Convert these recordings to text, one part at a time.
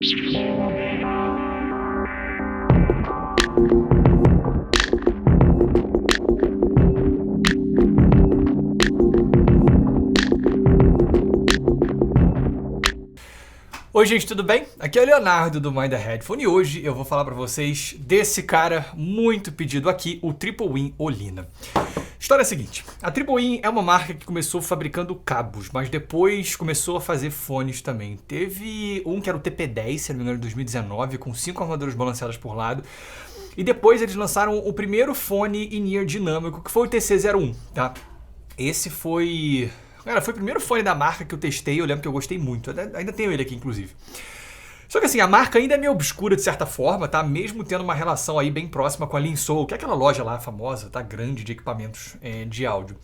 Oi gente, tudo bem? Aqui é o Leonardo do Mind the Headphone e hoje eu vou falar para vocês desse cara muito pedido aqui, o Triple Win Olina. História é a seguinte, a Triple Win é uma marca que começou fabricando cabos, mas depois começou a fazer fones também. Teve um que era o TP10, se não me engano, de 2019, com 5 armaduras balanceadas por lado. E depois eles lançaram o primeiro fone in-ear dinâmico, que foi o TC01, tá? Esse foi... Cara, foi o primeiro fone da marca que eu testei, eu lembro que eu gostei muito. Ainda tenho ele aqui, inclusive. Só que assim, a marca ainda é meio obscura de certa forma, tá? Mesmo tendo uma relação aí bem próxima com a Linsoul, que é aquela loja lá famosa, tá? Grande de equipamentos de áudio.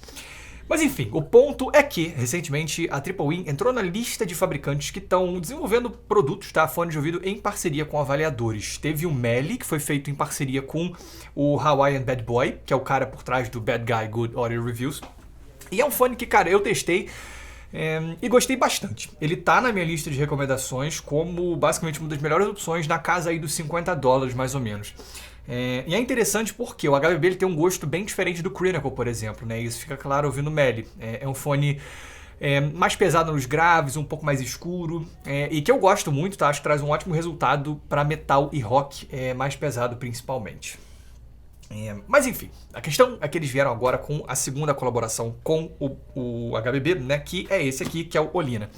Mas enfim, o ponto é que, recentemente, a Triple Win entrou na lista de fabricantes que estão desenvolvendo produtos, tá? Fones de ouvido em parceria com avaliadores. Teve o Meli, que foi feito em parceria com o Hawaiian Bad Boy, que é o cara por trás do Bad Guy Good Audio Reviews. E é um fone que, cara, eu testei e gostei bastante. Ele tá na minha lista de recomendações como basicamente uma das melhores opções na casa aí dos $50 mais ou menos. E é interessante porque o HBB ele tem um gosto bem diferente do Crinacle, por exemplo, né? Isso fica claro ouvindo o Meli. É um fone mais pesado nos graves, um pouco mais escuro e que eu gosto muito, tá? Acho que traz um ótimo resultado para metal e rock mais pesado principalmente. Mas enfim, a questão é que eles vieram agora com a segunda colaboração com o HBB, né, que é esse aqui, que é o Olina.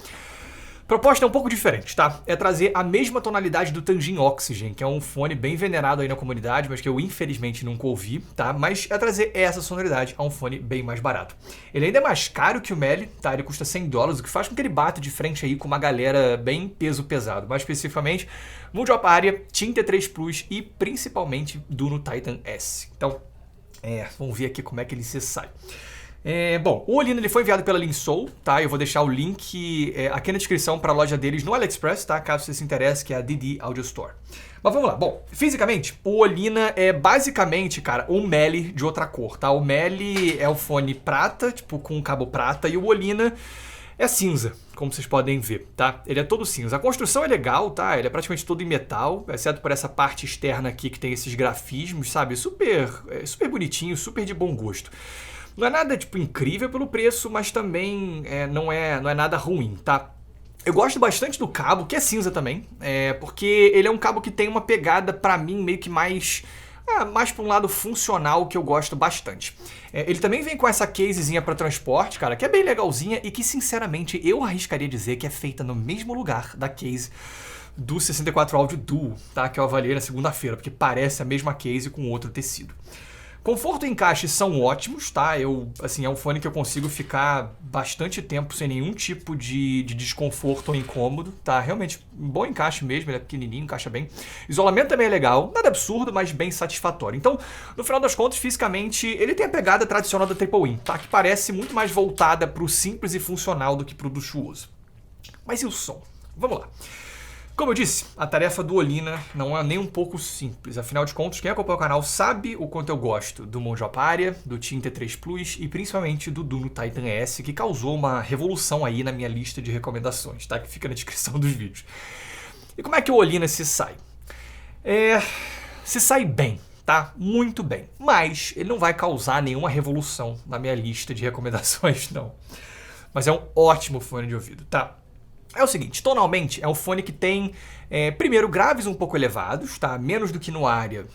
A proposta é um pouco diferente, tá? É trazer a mesma tonalidade do Tangerine Oxygen, que é um fone bem venerado aí na comunidade, mas que eu infelizmente nunca ouvi, tá? Mas é trazer essa sonoridade a um fone bem mais barato. Ele ainda é mais caro que o Meli, tá? Ele custa $100, o que faz com que ele bata de frente aí com uma galera bem peso pesado. Mais especificamente, Moondrop Aria, TIN T3 Plus e principalmente Duno Titan S. Então, vamos ver aqui como é que ele se sai. Bom, o Olina ele foi enviado pela Linsoul, tá? Eu vou deixar o link aqui na descrição para a loja deles no AliExpress, tá? Caso você se interesse, que é a DD Audio Store. Mas vamos lá. Bom, fisicamente, o Olina é basicamente, cara, um Meli de outra cor, tá? O Meli é o fone prata, tipo com um cabo prata, e o Olina é cinza, como vocês podem ver, tá? Ele é todo cinza. A construção é legal, tá? Ele é praticamente todo em metal, exceto por essa parte externa aqui que tem esses grafismos, sabe? Super bonitinho, super de bom gosto. Não é nada, tipo, incrível pelo preço, mas também não é nada ruim, tá? Eu gosto bastante do cabo, que é cinza também, porque ele é um cabo que tem uma pegada, pra mim, meio que mais para um lado funcional, que eu gosto bastante. Ele também vem com essa casezinha para transporte, cara, que é bem legalzinha e que, sinceramente, eu arriscaria dizer que é feita no mesmo lugar da case do 64 Audio Duo, tá? Que eu avaliei na segunda-feira, porque parece a mesma case com outro tecido. Conforto e encaixe são ótimos, tá? É um fone que eu consigo ficar bastante tempo sem nenhum tipo de desconforto ou incômodo, tá? Realmente, um bom encaixe mesmo, ele é pequenininho, encaixa bem. Isolamento também é legal, nada absurdo, mas bem satisfatório. Então, no final das contas, fisicamente, ele tem a pegada tradicional da Triple Win, tá? Que parece muito mais voltada para o simples e funcional do que para o luxuoso. Mas e o som? Vamos lá. Como eu disse, a tarefa do Olina não é nem um pouco simples. Afinal de contas, quem acompanha o canal sabe o quanto eu gosto do Moondrop Aria, do TIN T3 Plus e principalmente do Duno Titan S, que causou uma revolução aí na minha lista de recomendações, tá? Que fica na descrição dos vídeos. E como é que o Olina se sai? Se sai bem, tá? Muito bem. Mas ele não vai causar nenhuma revolução na minha lista de recomendações, não. Mas é um ótimo fone de ouvido, tá? É o seguinte, tonalmente é um fone que tem, primeiro, graves um pouco elevados, tá? Menos do que no Aria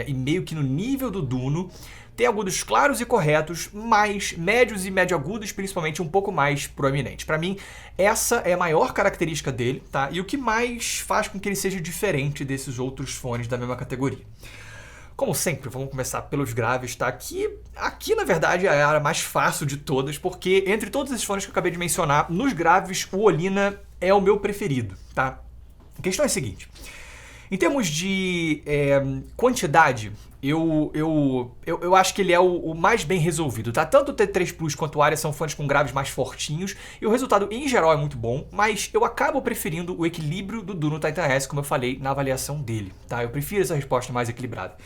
e meio que no nível do Duno. Tem agudos claros e corretos, mas médios e médio agudos, principalmente um pouco mais proeminentes. Para mim, essa é a maior característica dele, tá? E o que mais faz com que ele seja diferente desses outros fones da mesma categoria. Como sempre, vamos começar pelos graves, tá? Aqui, na verdade, é a área mais fácil de todas, porque entre todos esses fones que eu acabei de mencionar, nos graves, o Olina é o meu preferido, tá? A questão é a seguinte. Em termos de quantidade, eu acho que ele é o mais bem resolvido, tá? Tanto o T3 Plus quanto o Aria são fones com graves mais fortinhos, e o resultado em geral é muito bom, mas eu acabo preferindo o equilíbrio do Duno Titan S, como eu falei na avaliação dele, tá? Eu prefiro essa resposta mais equilibrada.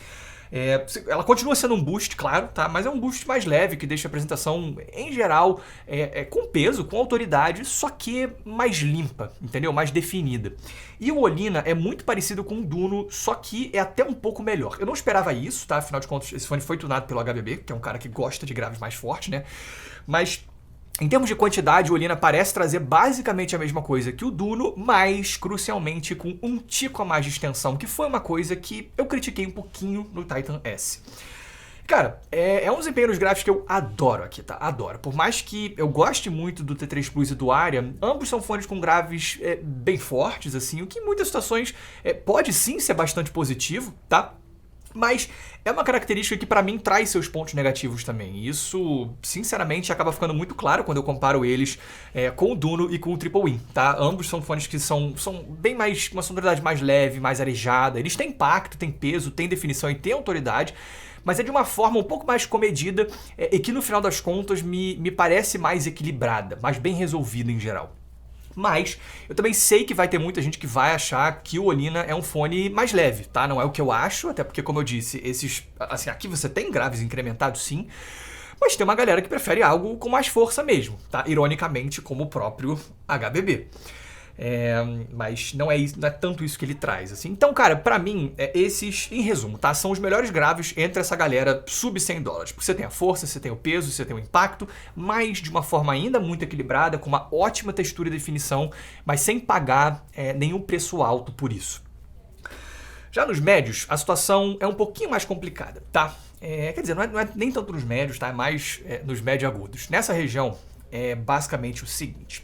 Ela continua sendo um boost, claro, tá? Mas é um boost mais leve, que deixa a apresentação, em geral, com peso, com autoridade, só que mais limpa, entendeu? Mais definida. E o Olina é muito parecido com o Duno, só que é até um pouco melhor. Eu não esperava isso, tá? Afinal de contas, esse fone foi tunado pelo HBB, que é um cara que gosta de graves mais fortes, né? Mas em termos de quantidade, o Olina parece trazer basicamente a mesma coisa que o Duno, mas crucialmente com um tico a mais de extensão, que foi uma coisa que eu critiquei um pouquinho no Titan S. Cara, é um desempenho nos gráficos que eu adoro aqui, tá? Adoro. Por mais que eu goste muito do T3 Plus e do Aria, ambos são fones com graves bem fortes, assim, o que em muitas situações pode sim ser bastante positivo, tá? Mas é uma característica que pra mim traz seus pontos negativos também. E isso, sinceramente, acaba ficando muito claro quando eu comparo eles com o Duno e com o Triple Win, tá? Ambos são fones que são bem mais, uma sonoridade mais leve, mais arejada. Eles têm impacto, têm peso, têm definição e têm autoridade, mas é de uma forma um pouco mais comedida e que no final das contas me parece mais equilibrada, mais bem resolvida em geral. Mas eu também sei que vai ter muita gente que vai achar que o Olina é um fone mais leve, tá? Não é o que eu acho, até porque, como eu disse, assim, aqui você tem graves incrementados sim, mas tem uma galera que prefere algo com mais força mesmo, tá? Ironicamente, como o próprio HBB. Mas não é tanto isso que ele traz, assim. Então, cara, pra mim, esses, em resumo, tá? São os melhores graves entre essa galera sub $100. Porque você tem a força, você tem o peso, você tem o impacto, mas de uma forma ainda muito equilibrada, com uma ótima textura e definição, mas sem pagar nenhum preço alto por isso. Já nos médios, a situação é um pouquinho mais complicada, tá? Quer dizer, não é nem tanto nos médios, tá? É mais nos médio agudos. Nessa região, é basicamente o seguinte.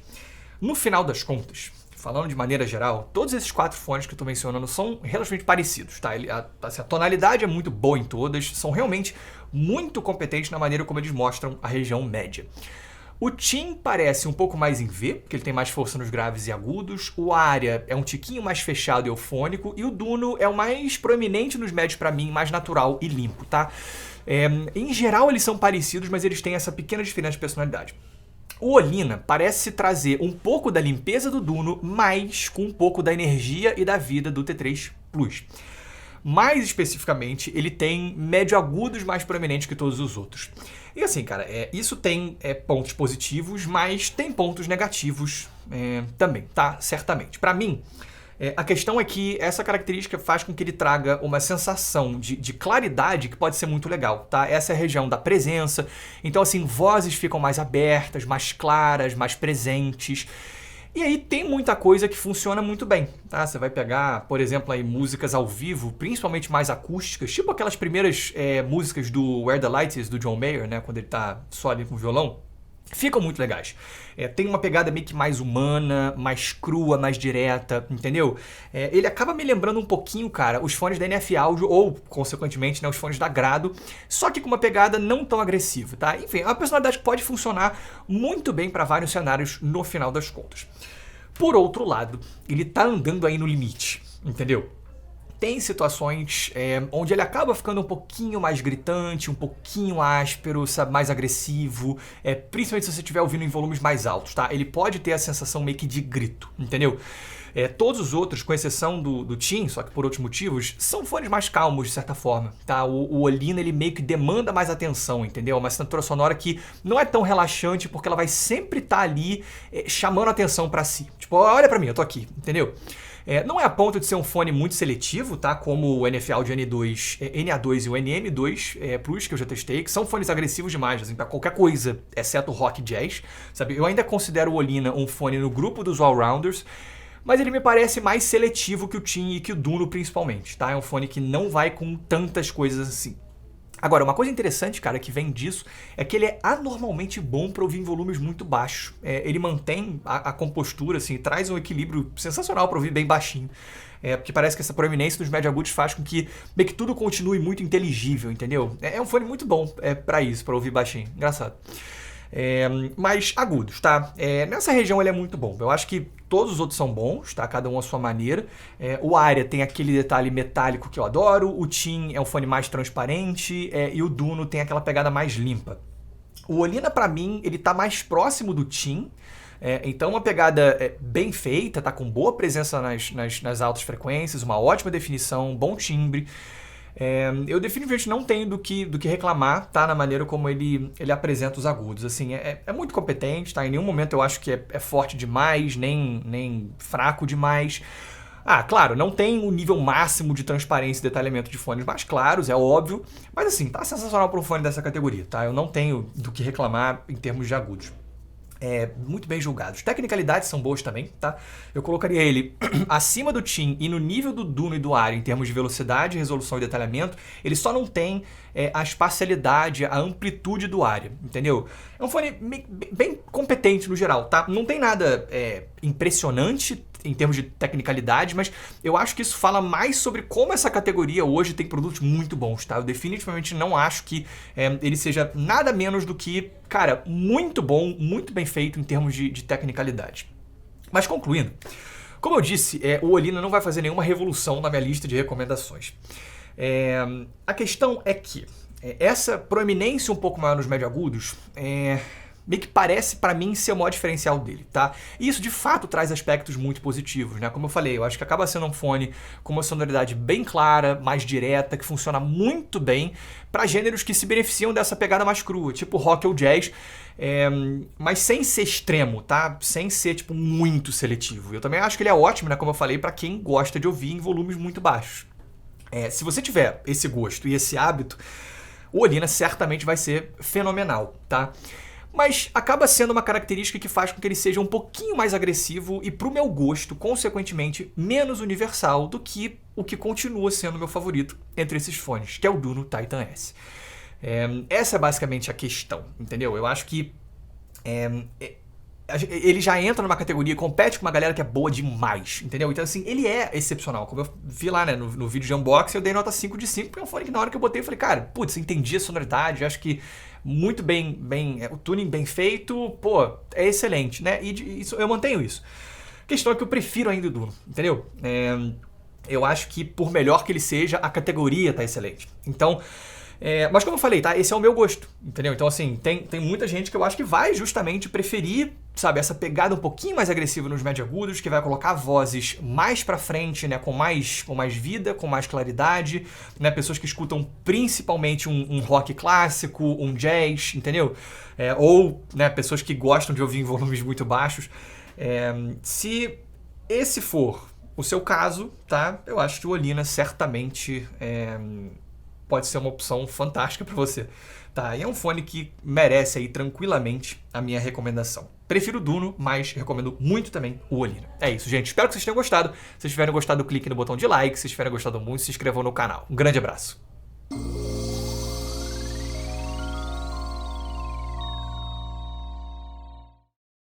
No final das contas, falando de maneira geral, todos esses 4 fones que eu estou mencionando são relativamente parecidos, tá? A tonalidade é muito boa em todas, são realmente muito competentes na maneira como eles mostram a região média. O Tim parece um pouco mais em V, porque ele tem mais força nos graves e agudos, o Aria é um tiquinho mais fechado e eufônico, e o Duno é o mais proeminente nos médios para mim, mais natural e limpo, tá? Em geral eles são parecidos, mas eles têm essa pequena diferença de personalidade. O Olina parece trazer um pouco da limpeza do Duno, mas com um pouco da energia e da vida do T3 Plus. Mais especificamente, ele tem médio agudos mais proeminentes que todos os outros. E assim, cara, isso tem pontos positivos, mas tem pontos negativos também, tá? Certamente. Pra mim, a questão é que essa característica faz com que ele traga uma sensação de claridade que pode ser muito legal, tá? Essa é a região da presença, então assim, vozes ficam mais abertas, mais claras, mais presentes. E aí tem muita coisa que funciona muito bem, tá? Você vai pegar, por exemplo, aí músicas ao vivo, principalmente mais acústicas, tipo aquelas primeiras músicas do Where the Light Is, do John Mayer, né? Quando ele tá só ali com o violão. Ficam muito legais. Tem uma pegada meio que mais humana, mais crua, mais direta, entendeu? Ele acaba me lembrando um pouquinho, cara, os fones da NF Audio ou, consequentemente, né, os fones da Grado, só que com uma pegada não tão agressiva, tá? Enfim, é uma personalidade que pode funcionar muito bem para vários cenários no final das contas. Por outro lado, ele tá andando aí no limite, entendeu? Tem situações onde ele acaba ficando um pouquinho mais gritante, um pouquinho áspero, sabe, mais agressivo, principalmente se você estiver ouvindo em volumes mais altos, tá? Ele pode ter a sensação meio que de grito, entendeu? Todos os outros, com exceção do Tim, só que por outros motivos, são fones mais calmos, de certa forma, tá? O Olina, ele meio que demanda mais atenção, entendeu? Uma assinatura sonora que não é tão relaxante, porque ela vai sempre estar ali chamando a atenção pra si. Tipo, olha pra mim, eu tô aqui, entendeu? Não é a ponto de ser um fone muito seletivo, tá? Como o NF Audio NA2 e o NM2 Plus, que eu já testei, que são fones agressivos demais, assim, pra qualquer coisa, exceto rock e jazz, sabe? Eu ainda considero o Olina um fone no grupo dos all-rounders, mas ele me parece mais seletivo que o Tim e que o Duno, principalmente, tá? É um fone que não vai com tantas coisas assim. Agora, uma coisa interessante, cara, que vem disso, é que ele é anormalmente bom para ouvir em volumes muito baixos. Ele mantém a compostura, assim, traz um equilíbrio sensacional para ouvir bem baixinho. Porque parece que essa proeminência dos médio agudos faz com que meio que tudo continue muito inteligível, entendeu? É um fone muito bom para isso, para ouvir baixinho. Engraçado. Mas agudos, tá? Nessa região ele é muito bom. Eu acho que todos os outros são bons, tá? Cada um à sua maneira. O Aria tem aquele detalhe metálico que eu adoro. O Tim é um fone mais transparente. E o Duno tem aquela pegada mais limpa. O Olina, pra mim, ele tá mais próximo do Tim. Então uma pegada bem feita, tá com boa presença nas altas frequências, uma ótima definição, bom timbre. Eu definitivamente não tenho do que reclamar, tá? Na maneira como ele apresenta os agudos. Assim, é muito competente, tá? Em nenhum momento eu acho que é forte demais, nem fraco demais. Claro, não tem o nível máximo de transparência e detalhamento de fones mais claros, é óbvio. Mas assim, tá sensacional para um fone dessa categoria, tá? Eu não tenho do que reclamar em termos de agudos. Muito bem julgados. Tecnicalidades são boas também, tá? Eu colocaria ele acima do Tim e no nível do Duno e do Aria em termos de velocidade, resolução e detalhamento. Ele só não tem a espacialidade, a amplitude do Aria, entendeu? É um fone bem competente no geral, tá? Não tem nada impressionante em termos de tecnicalidade, mas eu acho que isso fala mais sobre como essa categoria hoje tem produtos muito bons, tá? Eu definitivamente não acho que ele seja nada menos do que, cara, muito bom, muito bem feito em termos de tecnicalidade. Mas concluindo, como eu disse, o Olina não vai fazer nenhuma revolução na minha lista de recomendações. A questão é que essa proeminência um pouco maior nos médio-agudos meio que parece para mim ser o maior diferencial dele, tá? E isso de fato traz aspectos muito positivos, né? Como eu falei, eu acho que acaba sendo um fone com uma sonoridade bem clara, mais direta, que funciona muito bem para gêneros que se beneficiam dessa pegada mais crua, tipo rock ou jazz, mas sem ser extremo, tá? Sem ser tipo muito seletivo. Eu também acho que ele é ótimo, né? Como eu falei, para quem gosta de ouvir em volumes muito baixos. Se você tiver esse gosto e esse hábito, o Olina certamente vai ser fenomenal, tá? Mas acaba sendo uma característica que faz com que ele seja um pouquinho mais agressivo e, pro meu gosto, consequentemente, menos universal do que o que continua sendo meu favorito entre esses fones, que é o Duno Titan S. Essa é basicamente a questão, entendeu? Eu acho que ele já entra numa categoria, compete com uma galera que é boa demais, entendeu? Então, assim, ele é excepcional. Como eu vi lá, né, no vídeo de unboxing, eu dei nota 5 de 5, porque é um fone que na hora que eu botei, eu falei, cara, putz, entendi a sonoridade, acho que muito bem, o tuning bem feito, pô, é excelente, né? E isso, eu mantenho isso. A questão é que eu prefiro ainda o Duno, entendeu? Eu acho que, por melhor que ele seja, a categoria tá excelente. Então, mas como eu falei, tá? Esse é o meu gosto, entendeu? Então, assim, tem muita gente que eu acho que vai justamente preferir, sabe, essa pegada um pouquinho mais agressiva nos médio-agudos, que vai colocar vozes mais pra frente, né, com mais vida, com mais claridade, né, pessoas que escutam principalmente um rock clássico, um jazz, entendeu? Ou, né, pessoas que gostam de ouvir em volumes muito baixos. Se esse for o seu caso, tá? Eu acho que o Olina certamente pode ser uma opção fantástica para você, tá? E é um fone que merece aí tranquilamente a minha recomendação. Prefiro o Duno, mas recomendo muito também o Olina. É isso, gente. Espero que vocês tenham gostado. Se vocês tiverem gostado, clique no botão de like. Se vocês tiverem gostado muito, se inscrevam no canal. Um grande abraço.